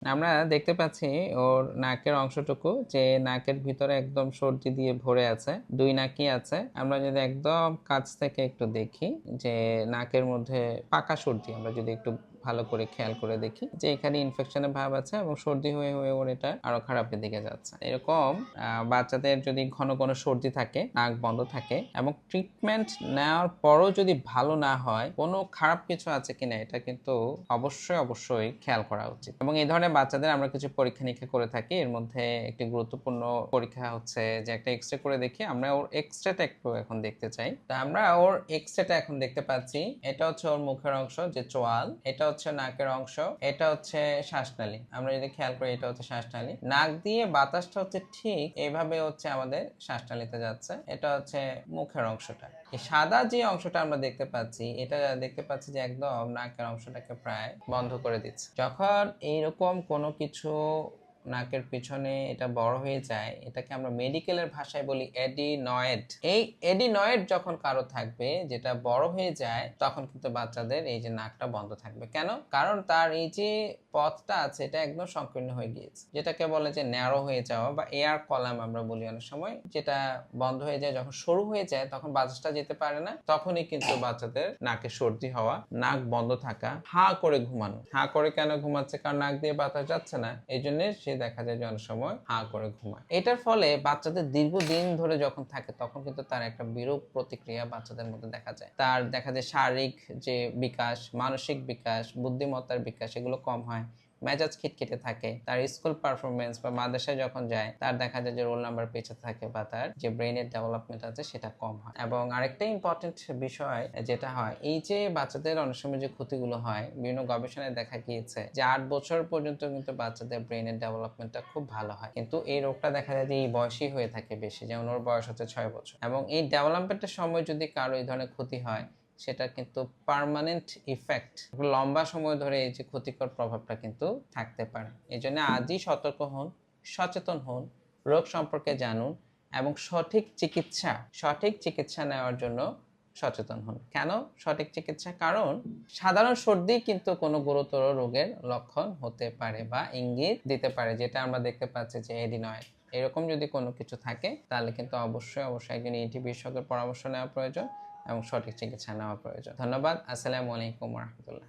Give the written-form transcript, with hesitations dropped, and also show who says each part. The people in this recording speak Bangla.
Speaker 1: আমরা দেখতে পাচ্ছি ওর নাকের অংশটুকু যে নাকের ভিতরে একদম সর্দি দিয়ে ভরে আছে, দুই নাকই আছে। আমরা যদি একদম কাছ থেকে একটু দেখি যে নাকের মধ্যে পাকা সর্দি, আমরা যদি একটু ভালো করে খেয়াল করে দেখি যে এখানে ইনফেকশনের ভাব আছে এবং সর্দি হয়ে হয়ে ওর এটা আরো খারাপের দিকে যাচ্ছে। এরকম বাচ্চাদের যদি ঘন ঘন সর্দি থাকে, নাক বন্ধ থাকে এবং ট্রিটমেন্ট নেওয়ার পরও যদি ভালো না হয়, কোনো খারাপ কিছু আছে কিনা এটা কিন্তু অবশ্যই অবশ্যই খেয়াল করা উচিত। এবং এই ধরনের বাচ্চাদের আমরা কিছু পরীক্ষা নিরীক্ষা করে থাকি। এর মধ্যে একটি গুরুত্বপূর্ণ পরীক্ষা হচ্ছে যে একটা এক্স রে করে দেখি। আমরা ওর এক্স রেটা একটু এখন দেখতে চাই। তা আমরা ওর এক্স রেটা এখন দেখতে পাচ্ছি। এটা হচ্ছে ওর মুখের অংশ যে চোয়াল, এটা হচ্ছে নাকের অংশ, এটা হচ্ছে শ্বাসনালী। আমরা যদি খেয়াল করি এটা হচ্ছে শ্বাসনালী। নাক দিয়ে বাতাসটা হচ্ছে ঠিক এইভাবে হচ্ছে আমাদের শ্বাসনালীতে যাচ্ছে। এটা হচ্ছে মুখের অংশটা। এই সাদা যে অংশটা আমরা দেখতে পাচ্ছি, এটা দেখতে পাচ্ছি যে একদম নাকের অংশটাকে প্রায় বন্ধ করে দিচ্ছে। যখন এইরকম কোনো কিছু নাকের পিছনে এটা বড় হয়ে যায়, এটাকে আমরা মেডিকেলের ভাষায় বলি এডিনয়েড। এই এডিনয়েড যখন কারো থাকবে, যেটা বড় হয়ে যায়, তখন কিন্তু বাচ্চাদের এই যে নাকটা বন্ধ থাকবে। কেন? কারণ তার এই যে পথটা আছে এটা একদম সংকীর্ণ হয়ে গিয়েছে, যেটাকে বলে যে ন্যারো হয়ে যাওয়া বা এয়ার কলাম আমরা বলি অনেক সময়। যেটা বন্ধ হয়ে যায়, যখন সরু হয়ে যায় তখন বাতাসটা যেতে পারে না, তখনই কিন্তু বাচ্চাদের নাকে সর্দি হওয়া, নাক বন্ধ থাকা, হা করে ঘুমানো। হা করে কেন ঘুমাচ্ছে? কারণ নাক দিয়ে বাতাস যাচ্ছে না, এই জন্য সে দেখা যায় যে অনেক সময় হা করে ঘুমায়। এটার ফলে বাচ্চাদের দীর্ঘদিন ধরে যখন থাকে তখন কিন্তু তার একটা বিরূপ প্রতিক্রিয়া বাচ্চাদের মধ্যে দেখা যায়। তার দেখা যায় শারীরিক যে বিকাশ, মানসিক বিকাশ, বুদ্ধিমত্তার বিকাশ এগুলো কম হয়, মেজাজ খিটখিটে থাকে, তার স্কুল পারফরমেন্স বা মাদ্রাসায় যখন যায় তার দেখা যায় যে রোল নাম্বার পেছাতে থাকে বা তার যে ব্রেনের ডেভেলপমেন্ট আছে সেটা কম হয়। এবং আরেকটা ইম্পর্টেন্ট বিষয় যেটা হয়, এই যে বাচ্চাদের অনেক সময় যে ক্ষতিগুলো হয়, বিভিন্ন গবেষণায় দেখা গিয়েছে যে 8 বছর পর্যন্ত কিন্তু বাচ্চাদের ব্রেনের ডেভেলপমেন্টটা খুব ভালো হয়, কিন্তু এই রোগটা দেখা যায় যে এই বয়সেই হয়ে থাকে বেশি। যেমন ওর বয়স হচ্ছে 6 বছর, এবং এই ডেভেলপমেন্টের সময় যদি কারো এই ধরনের ক্ষতি হয়, সেটা কিন্তু পার্মানেন্ট ইফেক্ট, লম্বা সময় ধরে এই যে ক্ষতিকর প্রভাবটা কিন্তু থাকতে পারে। এই জন্য আজই সতর্ক হন, সচেতন হন, রোগ সম্পর্কে জানুন এবং সঠিক চিকিৎসা নেওয়ার জন্য সচেতন হন। কেন সঠিক চিকিৎসা? কারণ সাধারণ সর্দি কিন্তু কোনো গুরুতর রোগের লক্ষণ হতে পারে বা ইঙ্গিত দিতে পারে, যেটা আমরা দেখতে পাচ্ছি যে এডিনয়েড। এরকম যদি কোনো কিছু থাকে তাহলে কিন্তু অবশ্যই অবশ্যই একজন ইএনটি বিশেষজ্ঞের পরামর্শ নেওয়া প্রয়োজন এবং সঠিক চিকিৎসা নেওয়া প্রয়োজন। ধন্যবাদ। আসসালামু আলাইকুম রহমতুল্লাহ।